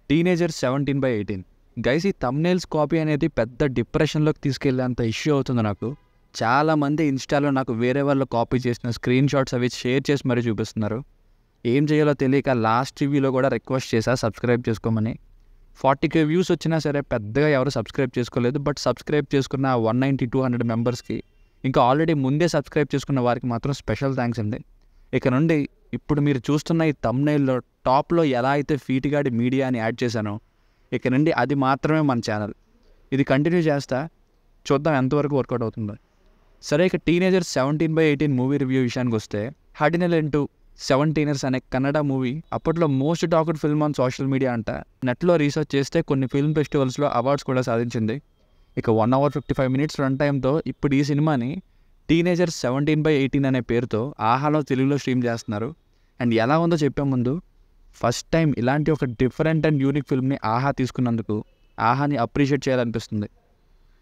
Teenager 17/18 guys ఈ thumbnails copy అనేది పెద్ద డిప్రెషన్లోకి తీసుకెళ్లేంత ఇష్యూ అవుతుంది నాకు. చాలామంది ఇన్స్టాలో నాకు వేరే వాళ్ళు కాపీ చేసిన స్క్రీన్ షాట్స్ అవి షేర్ చేసి మరీ చూపిస్తున్నారు. ఏం చేయాలో తెలియక లాస్ట్ రివ్యూలో కూడా రిక్వెస్ట్ చేశా సబ్స్క్రైబ్ చేసుకోమని. 40K వ్యూస్ వచ్చినా సరే పెద్దగా ఎవరు సబ్స్క్రైబ్ చేసుకోలేదు. బట్ సబ్స్క్రైబ్ చేసుకున్న 190-200 మెంబర్స్కి, ఇంకా ఆల్రెడీ ముందే సబ్స్క్రైబ్ చేసుకున్న వారికి మాత్రం స్పెషల్ థ్యాంక్స్ అండి. ఇక నుండి ఇప్పుడు మీరు చూస్తున్న ఈ థంబ్నెయిల్లో టాప్లో ఎలా అయితే ఫీటిగాడి మీడియా అని యాడ్ చేశానో, ఇక నుండి అది మాత్రమే మన ఛానల్. ఇది కంటిన్యూ చేస్తా, చూద్దాం ఎంతవరకు వర్కౌట్ అవుతుందో. సరే, ఇక టీనేజర్ 17/18 మూవీ రివ్యూ విషయానికి వస్తే, హడినెల్ ఇంటూ 17ers అనే కన్నడ మూవీ అప్పట్లో most talked film on social media అంట. నెట్లో రీసెర్చ్ చేస్తే కొన్ని ఫిల్మ్ ఫెస్టివల్స్లో అవార్డ్స్ కూడా సాధించింది. ఇక 1 hour 55 minutes రన్ టైంతో ఇప్పుడు ఈ సినిమాని టీనేజర్ 17/18 అనే పేరుతో ఆహాలో తెలుగులో స్ట్రీమ్ చేస్తున్నారు. అండ్ ఎలా ఉందో చెప్పే ముందు, ఫస్ట్ టైం ఇలాంటి ఒక డిఫరెంట్ అండ్ యూనిక్ ఫిల్మ్ని ఆహా తీసుకున్నందుకు ఆహాని అప్రిషియేట్ చేయాలనిపిస్తుంది.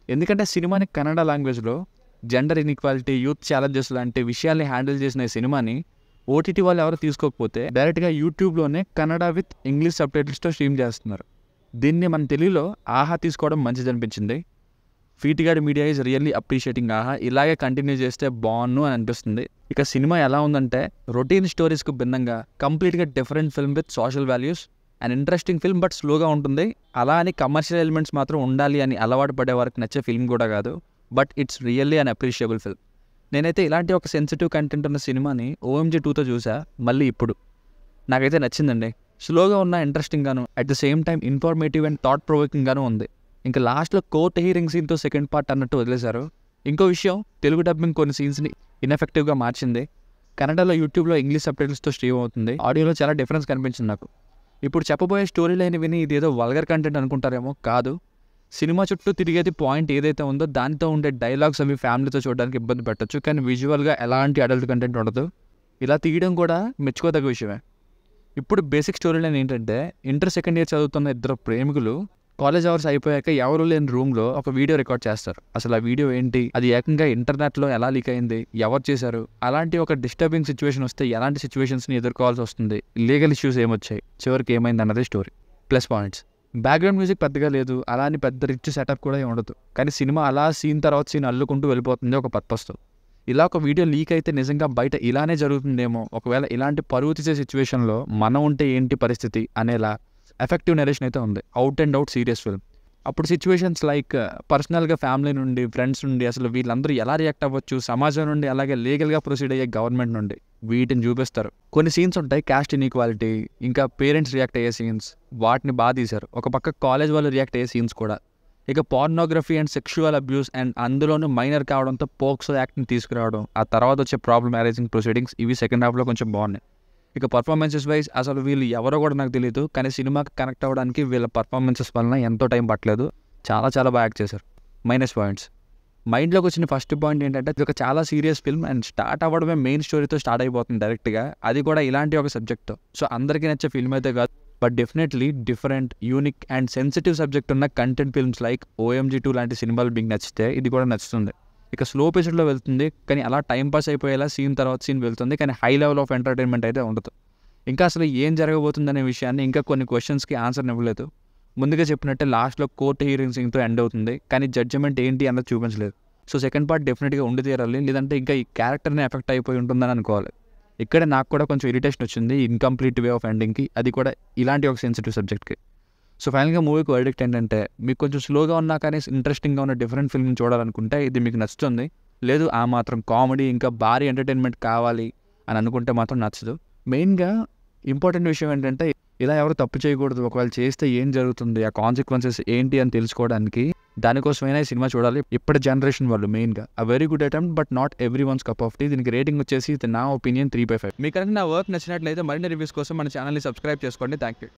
ఎందుకంటే సినిమాని కన్నడ లాంగ్వేజ్లో జెండర్ ఇన్ఈక్వాలిటీ, యూత్ ఛాలెంజెస్ లాంటి విషయాల్ని హ్యాండిల్ చేసిన ఈ సినిమాని ఓటీటీ వాళ్ళు ఎవరు తీసుకోకపోతే డైరెక్ట్గా యూట్యూబ్లోనే కన్నడ విత్ ఇంగ్లీష్ సబ్టైటిల్స్తో స్ట్రీమ్ చేస్తున్నారు. దీన్ని మన తెలుగులో ఆహా తీసుకోవడం మంచిది అనిపించింది. ఫీటిగాడి మీడియా ఈజ్ రియల్లీ అప్రిషియేటింగ్ ఆహా. ఇలాగే కంటిన్యూ చేస్తే బాగున్ను అని అనిపిస్తుంది. ఇక సినిమా ఎలా ఉందంటే, రొటీన్ స్టోరీస్కు భిన్నంగా కంప్లీట్గా different film with social values and interesting film. But స్లోగా ఉంటుంది. అలా అని కమర్షియల్ ఎలిమెంట్స్ మాత్రం ఉండాలి అని అలవాటు పడే వారికి నచ్చే ఫిల్మ్ కూడా కాదు. But it's really an appreciable film. నేనైతే ఇలాంటి ఒక సెన్సిటివ్ కంటెంట్ ఉన్న సినిమాని OMG 2తో చూసా. మళ్ళీ ఇప్పుడు నాకైతే నచ్చిందండి. స్లోగా ఉన్న ఇంట్రెస్టింగ్గాను, at the same time informative and thought ప్రొవోకింగ్గాను ఉంది. ఇంకా లాస్ట్లో కోర్ట్ హీరింగ్ సీన్తో సెకండ్ పార్ట్ అన్నట్టు వదిలేశారు. ఇంకో విషయం, తెలుగు డబ్బింగ్ కొన్ని సీన్స్ని ఇన్ఎఫెక్టివ్గా మార్చింది. కన్నడలో యూట్యూబ్లో ఇంగ్లీష్ సబ్టైటిల్స్తో స్ట్రీమ్ అవుతుంది. ఆడియోలో చాలా డిఫరెన్స్ కనిపించింది నాకు. ఇప్పుడు చెప్పబోయే స్టోరీ లైన్ విని ఇదేదో వల్గర్ కంటెంట్ అనుకుంటారేమో, కాదు. సినిమా చుట్టూ తిరిగేది పాయింట్ ఏదైతే ఉందో దానితో ఉండే డైలాగ్స్ అవి ఫ్యామిలీతో చూడడానికి ఇబ్బంది పెట్టచ్చు. కానీ విజువల్గా ఎలాంటి అడల్ట్ కంటెంట్ ఉండదు. ఇలా తీయడం కూడా మెచ్చుకోదగ్గ విషయమే. ఇప్పుడు బేసిక్ స్టోరీ లైన్ ఏంటంటే, ఇంటర్ సెకండ్ ఇయర్ చదువుతున్న ఇద్దరు ప్రేమికులు కాలేజ్ అవర్స్ అయిపోయాక ఎవరు లేని రూమ్లో ఒక వీడియో రికార్డ్ చేస్తారు. అసలు ఆ వీడియో ఏంటి, అది ఏకంగా ఇంటర్నెట్లో ఎలా లీక్ అయింది, ఎవరు చేశారు, అలాంటి ఒక డిస్టర్బింగ్ సిచ్యువేషన్ వస్తే ఎలాంటి సిచ్యువేషన్స్ని ఎదుర్కోవాల్సి వస్తుంది, లీగల్ ఇష్యూస్ ఏమొచ్చాయి, చివరికి ఏమైంది అన్నది story. Plus points, background music పెద్దగా లేదు, అలాని పెద్ద రిచ్ సెటప్ కూడా ఉండదు. కానీ సినిమా అలా సీన్ తర్వాత సీన్ అల్లుకుంటూ వెళ్ళిపోతుంది ఒక పర్పస్తో. ఇలా ఒక వీడియో లీక్ అయితే నిజంగా బయట ఇలానే జరుగుతుందేమో, ఒకవేళ ఇలాంటి పరువు తీసే సిచ్యువేషన్లో మనం ఉంటే ఏంటి పరిస్థితి అనేలా ఎఫెక్టివ్ నరేషన్ అయితే ఉంది. Out and out serious film. అప్పుడు సిచ్యువేషన్స్ లైక్ పర్సనల్గా ఫ్యామిలీ నుండి, ఫ్రెండ్స్ నుండి అసలు వీళ్ళందరూ ఎలా రియాక్ట్ అవ్వచ్చు, సమాజం నుండి, అలాగే లీగల్గా ప్రొసీడ్ అయ్యే గవర్నమెంట్ నుండి, వీటిని చూపిస్తారు. కొన్ని సీన్స్ ఉంటాయి క్యాస్ట్ ఇన్ఈక్వాలిటీ, ఇంకా పేరెంట్స్ రియాక్ట్ అయ్యే సీన్స్, వాటిని బాగా తీశారు. ఒక పక్క కాలేజ్ వాళ్ళు రియాక్ట్ అయ్యే సీన్స్ కూడా. ఇక pornography and sexual abuse and అందులోనూ మైనర్ కావడంతో పోక్సో యాక్ట్ని తీసుకురావడం, ఆ తర్వాత వచ్చే ప్రాబ్లమ్ అరైజింగ్ ప్రొసీడింగ్స్, ఇవి సెకండ్ హాఫ్లో కొంచెం బాగున్నాయి. ఇక పర్ఫార్మెన్సెస్ వైజ్ అసలు వీళ్ళు ఎవరో కూడా నాకు తెలియదు, కానీ సినిమాకి కనెక్ట్ అవ్వడానికి వీళ్ళ పర్ఫార్మెన్సెస్ వలన ఎంతో టైం పట్టలేదు. చాలా చాలా బాగా యాక్ట్ చేశారు. మైనస్ పాయింట్స్, మైండ్లోకి వచ్చిన ఫస్ట్ పాయింట్ ఏంటంటే, ఇది ఒక చాలా సీరియస్ ఫిల్మ్ అండ్ స్టార్ట్ అవ్వడమే మెయిన్ స్టోరీతో స్టార్ట్ అయిపోతుంది డైరెక్ట్గా, అది కూడా ఇలాంటి ఒక సబ్జెక్ట్తో. సో అందరికీ నచ్చే ఫిల్మ్ అయితే కాదు, but definitely different, unique and sensitive subject ఉన్న కంటెంట్ ఫిల్మ్స్ లైక్ OMG 2 లాంటి సినిమాలు మీకు నచ్చితే ఇది కూడా నచ్చుతుంది. ఇక స్లో పేస్డ్లో వెళ్తుంది, కానీ అలా టైం పాస్ అయిపోయేలా సీన్ తర్వాత సీన్ వెళ్తుంది, కానీ హై లెవెల్ ఆఫ్ ఎంటర్టైన్మెంట్ అయితే ఉండదు. ఇంకా అసలు ఏం జరగబోతుందనే విషయాన్ని ఇంకా కొన్ని క్వశ్చన్స్కి ఆన్సర్ ఇవ్వలేదు. ముందుగా చెప్పినట్టే లాస్ట్లో కోర్ట్ హీరింగ్ సీన్తో ఎండ్ అవుతుంది, కానీ జడ్జిమెంట్ ఏంటి అన్నది చూపించలేదు. సో సెకండ్ పార్ట్ డెఫినెట్గా ఉండి తీరాలి, లేదంటే ఇంకా ఈ క్యారెక్టర్ని ఎఫెక్ట్ అయిపోయి ఉంటుందని అనుకోవాలి. ఇక్కడే నాకు కూడా కొంచెం ఇరిటేషన్ వచ్చింది ఇన్కంప్లీట్ వే ఆఫ్ ఎండింగ్కి, అది కూడా ఇలాంటి ఒక సెన్సిటివ్ సబ్జెక్ట్కి. సో ఫైనల్గా మూవీకి వర్డిక్ట్ ఏంటంటే, మీకు కొంచెం స్లోగా ఉన్నా కానీ ఇంట్రెస్టింగ్గా ఉన్న డిఫరెంట్ ఫిల్మ్ని చూడాలనుకుంటే ఇది మీకు నచ్చుతుంది. లేదు ఆ మాత్రం కామెడీ ఇంకా భారీ ఎంటర్టైన్మెంట్ కావాలి అని అనుకుంటే మాత్రం నచ్చదు. మెయిన్గా ఇంపార్టెంట్ విషయం ఏంటంటే, ఇలా ఎవరు తప్పు చేయకూడదు, ఒకవేళ చేస్తే ఏం జరుగుతుంది, ఆ కాన్సిక్వెన్సెస్ ఏంటి అని తెలుసుకోవడానికి దానికోసమైనా ఈ సినిమా చూడాలి. ఇప్పటి జనరేషన్ వాళ్ళు మెయిన్గా a very good attempt, but not everyone's cup of tea. దీనికి రేటింగ్ వచ్చేసి నా ఒపీనియన్ 3/5. మీకు కనుక నా వర్క్ నచ్చినట్లయితే మరిన్ని రివ్యూస్ కోసం మన ఛానల్ని సబ్స్క్రైబ్ చేసుకోండి. Thank you.